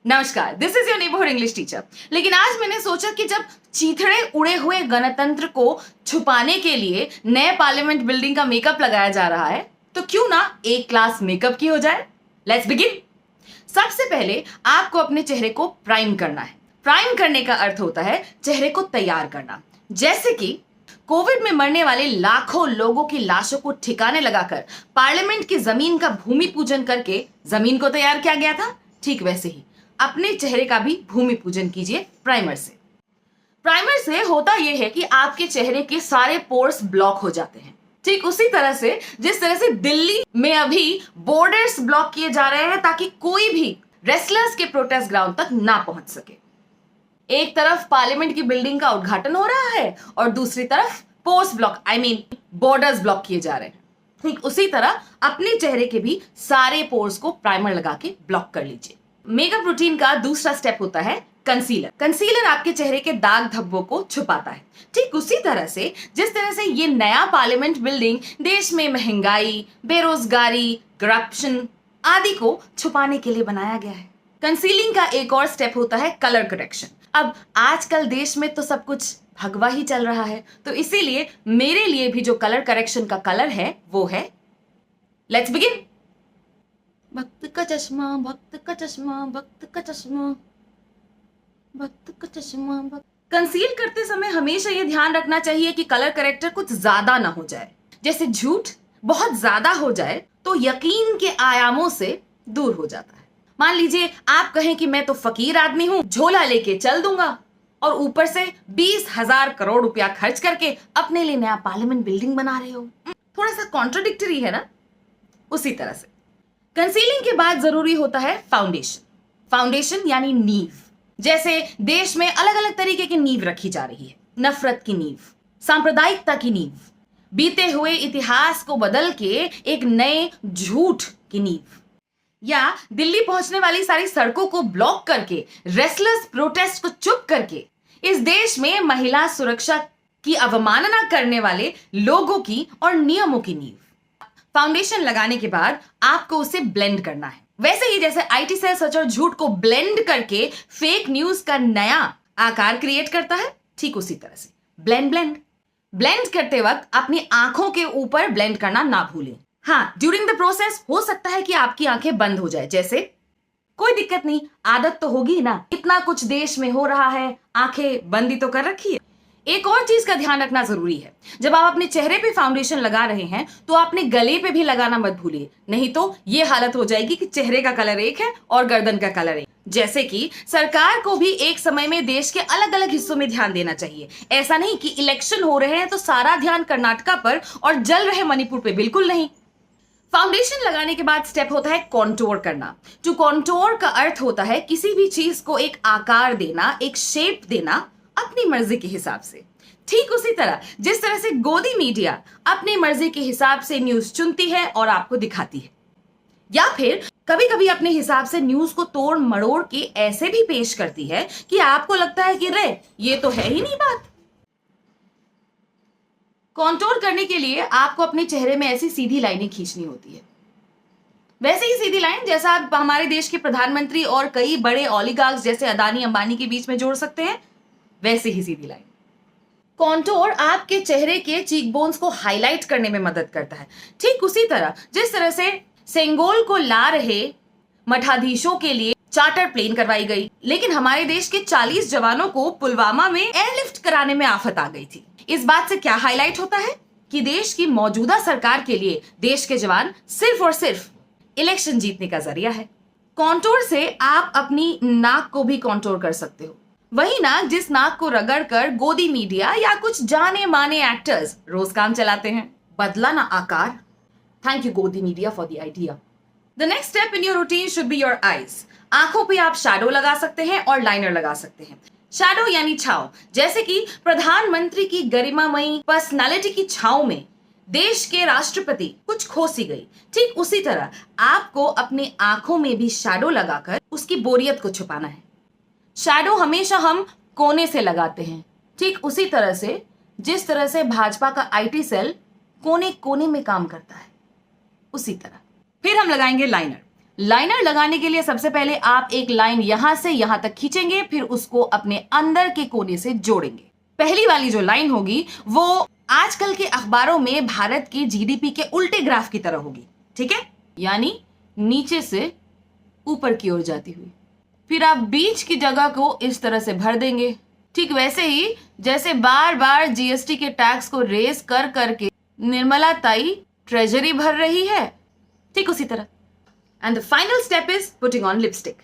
नमस्कार, this is your neighbourhood English teacher. लेकिन आज मैंने सोचा कि जब चीथड़े उड़े हुए गणतंत्र को छुपाने के लिए नए पार्लियामेंट बिल्डिंग का मेकअप लगाया जा रहा है, तो क्यों ना एक क्लास मेकअप की हो जाए। Let's begin. सबसे पहले आपको अपने चेहरे को प्राइम करना है। प्राइम करने का अर्थ होता है चेहरे को तैयार करना। जैसे कि कोविड में मरने वाले लाखों लोगों की लाशों को ठिकाने लगाकर पार्लियामेंट की जमीन का भूमि पूजन करके जमीन को तैयार किया गया था, ठीक वैसे ही अपने चेहरे का भी भूमि पूजन कीजिए प्राइमर से। प्राइमर से होता यह है कि आपके चेहरे के सारे पोर्स ब्लॉक हो जाते हैं। ठीक उसी तरह से जिस तरह से दिल्ली में अभी बॉर्डर्स ब्लॉक किए जा रहे हैं ताकि कोई भी रेसलर्स के प्रोटेस्ट ग्राउंड तक ना पहुंच सके। एक तरफ पार्लियामेंट की बिल्डिंग का उद्घाटन हो रहा है और दूसरी तरफ पोस्ट ब्लॉक बॉर्डर्स ब्लॉक किए जा रहे हैं। ठीक उसी तरह अपने चेहरे के भी सारे पोर्स को प्राइमर लगा के ब्लॉक कर लीजिए। मेकअप रूटीन का दूसरा स्टेप होता है कंसीलर। कंसीलर आपके चेहरे के दाग धब्बों को छुपाता है। ठीक उसी तरह से जिस तरह से ये नया पार्लियामेंट बिल्डिंग देश में महंगाई, बेरोजगारी, करप्शन आदि को छुपाने के लिए बनाया गया है। कंसीलिंग का एक और स्टेप होता है कलर करेक्शन। अब आजकल देश में तो सब कुछ भगवा ही चल रहा है, तो इसीलिए मेरे लिए भी जो कलर करेक्शन का कलर है वो है, लेट्स बिगिन। भक्त का चश्मा, भक्त का चश्मा, भक्त का चश्मा, भक्त का चश्मा। कंसील करते समय हमेशा ये ध्यान रखना चाहिए कि कलर करेक्टर कुछ ज्यादा ना हो जाए। जैसे झूठ बहुत ज्यादा हो जाए तो यकीन के आयामों से दूर हो जाता है। मान लीजिए आप कहें कि मैं तो फकीर आदमी हूं, झोला लेके चल दूंगा, और ऊपर से 20,000 करोड़ रुपया खर्च करके अपने लिए नया पार्लियामेंट बिल्डिंग बना रहे हो। थोड़ा सा कॉन्ट्रोडिक्टरी है ना। उसी तरह से कंसीलिंग के बाद जरूरी होता है फाउंडेशन। फाउंडेशन यानी नींव। जैसे देश में अलग अलग तरीके की नींव रखी जा रही है। नफरत की नींव, सांप्रदायिकता की नींव, बीते हुए इतिहास को बदल के एक नए झूठ की नींव, या दिल्ली पहुंचने वाली सारी सड़कों को ब्लॉक करके रेसलर्स प्रोटेस्ट को चुप करके इस देश में महिला सुरक्षा की अवमानना करने वाले लोगों की और नियमों की नींव। फाउंडेशन लगाने के बाद आपको उसे ब्लेंड करना है। वैसे ही जैसे आईटी सेल सच और झूठ को ब्लेंड करके फेक न्यूज का नया आकार क्रिएट करता है, ठीक उसी तरह से ब्लेंड करते वक्त अपनी आंखों के ऊपर ब्लेंड करना ना भूलें। हाँ, ड्यूरिंग द प्रोसेस हो सकता है कि आपकी आंखें बंद हो जाए, जैसे कोई दिक्कत नहीं, आदत तो होगी ना, इतना कुछ देश में हो रहा है, आंखें बंद ही तो कर रखी है। एक और चीज का ध्यान रखना जरूरी है, जब आप अपने चेहरे पे फाउंडेशन लगा रहे हैं तो अपने गले पे भी लगाना मत भूलिए, नहीं तो ये हालत हो जाएगी कि चेहरे का कलर एक है और गर्दन का कलर एक। जैसे कि सरकार को भी एक समय में देश के अलग अलग हिस्सों में ध्यान देना चाहिए। ऐसा नहीं कि इलेक्शन हो रहे हैं तो सारा ध्यान कर्नाटका पर और जल रहे मणिपुर पे, बिल्कुल नहीं। फाउंडेशन लगाने के बाद स्टेप होता है कॉन्टोर करना। टू कॉन्टोर का अर्थ होता है किसी भी चीज को एक आकार देना, एक शेप देना अपनी मर्जी के हिसाब से। ठीक उसी तरह जिस तरह से गोदी मीडिया अपनी मर्जी के हिसाब से न्यूज चुनती है और आपको दिखाती है, या फिर कभी कभी अपने हिसाब से न्यूज को तोड़ मड़ोड़ के ऐसे भी पेश करती है कि आपको लगता है कि रे ये तो है ही नहीं बात। कॉन्टोर करने के लिए आपको अपने चेहरे में ऐसी सीधी लाइनें खींचनी होती है, वैसे ही सीधी लाइन जैसा आप हमारे देश के प्रधानमंत्री और कई बड़े ओलिगार्क्स जैसे अदानी अंबानी के बीच में जोड़ सकते हैं, वैसे ही सीधी लाइन। कॉन्टोर आपके चेहरे के चीक बोन्स को हाईलाइट करने में मदद करता है। ठीक उसी तरह जिस तरह से सेंगोल को ला रहे मठाधीशों के लिए चार्टर प्लेन करवाई गई, लेकिन हमारे देश के 40 जवानों को पुलवामा में एयरलिफ्ट कराने में आफत आ गई थी। इस बात से क्या हाईलाइट होता है कि देश की मौजूदा सरकार के लिए देश के जवान सिर्फ और सिर्फ इलेक्शन जीतने का जरिया है। कॉन्टोर से आप अपनी नाक को भी कॉन्टोर कर सकते हो, वही नाक जिस नाक को रगड़कर गोदी मीडिया या कुछ जाने माने एक्टर्स रोज काम चलाते हैं। बदला ना आकार। थैंक यू गोदी media for the idea. The next step in your routine should be your eyes. आंखों पे आप शैडो लगा सकते हैं और लाइनर लगा सकते हैं। शैडो यानी छाव, जैसे कि प्रधानमंत्री की गरिमामयी पर्सनालिटी की छाव में देश के राष्ट्रपति कुछ खो सी गई, ठीक उसी तरह आपको अपने आंखों में भी शैडो लगाकर उसकी बोरियत को छुपाना है। शैडो हमेशा हम कोने से लगाते हैं, ठीक उसी तरह से जिस तरह से भाजपा का आईटी सेल कोने कोने में काम करता है, उसी तरह। फिर हम लगाएंगे लाइनर। लाइनर लगाने के लिए सबसे पहले आप एक लाइन यहां से यहां तक खींचेंगे, फिर उसको अपने अंदर के कोने से जोड़ेंगे। पहली वाली जो लाइन होगी वो आजकल के अखबारों में भारत की जीडीपी के उल्टे ग्राफ की तरह होगी, ठीक है, यानी नीचे से ऊपर की ओर जाती हुई। फिर आप बीच की जगह को इस तरह से भर देंगे, ठीक वैसे ही जैसे बार बार जीएसटी के टैक्स को रेस कर करके निर्मला ताई ट्रेजरी भर रही है, ठीक उसी तरह। And the final step is putting on lipstick.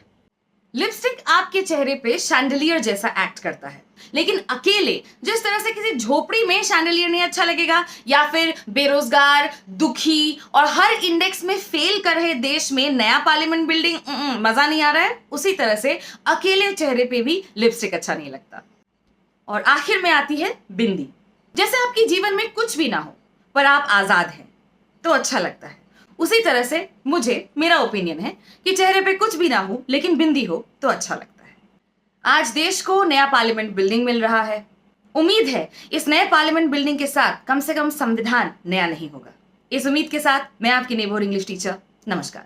Lipstick आपके चेहरे पे शैंडलियर जैसा एक्ट करता है, लेकिन अकेले जिस तरह से किसी झोपड़ी में शैंडलियर नहीं अच्छा लगेगा, या फिर बेरोजगार, दुखी और हर इंडेक्स में फेल कर रहे देश में नया पार्लियामेंट बिल्डिंग मजा नहीं आ रहा है, उसी तरह से अकेले चेहरे पे भी लिपस्टिक अच्छा नहीं लगता। और आखिर में आती है बिंदी। जैसे आपके जीवन में कुछ भी ना हो पर आप आजाद हैं तो अच्छा लगता है, उसी तरह से मेरा ओपिनियन है कि चेहरे पे कुछ भी ना हो लेकिन बिंदी हो तो अच्छा लगता है। आज देश को नया पार्लियामेंट बिल्डिंग मिल रहा है। उम्मीद है इस नए पार्लियामेंट बिल्डिंग के साथ कम से कम संविधान नया नहीं होगा। इस उम्मीद के साथ मैं आपकी नेबर इंग्लिश टीचर, नमस्कार।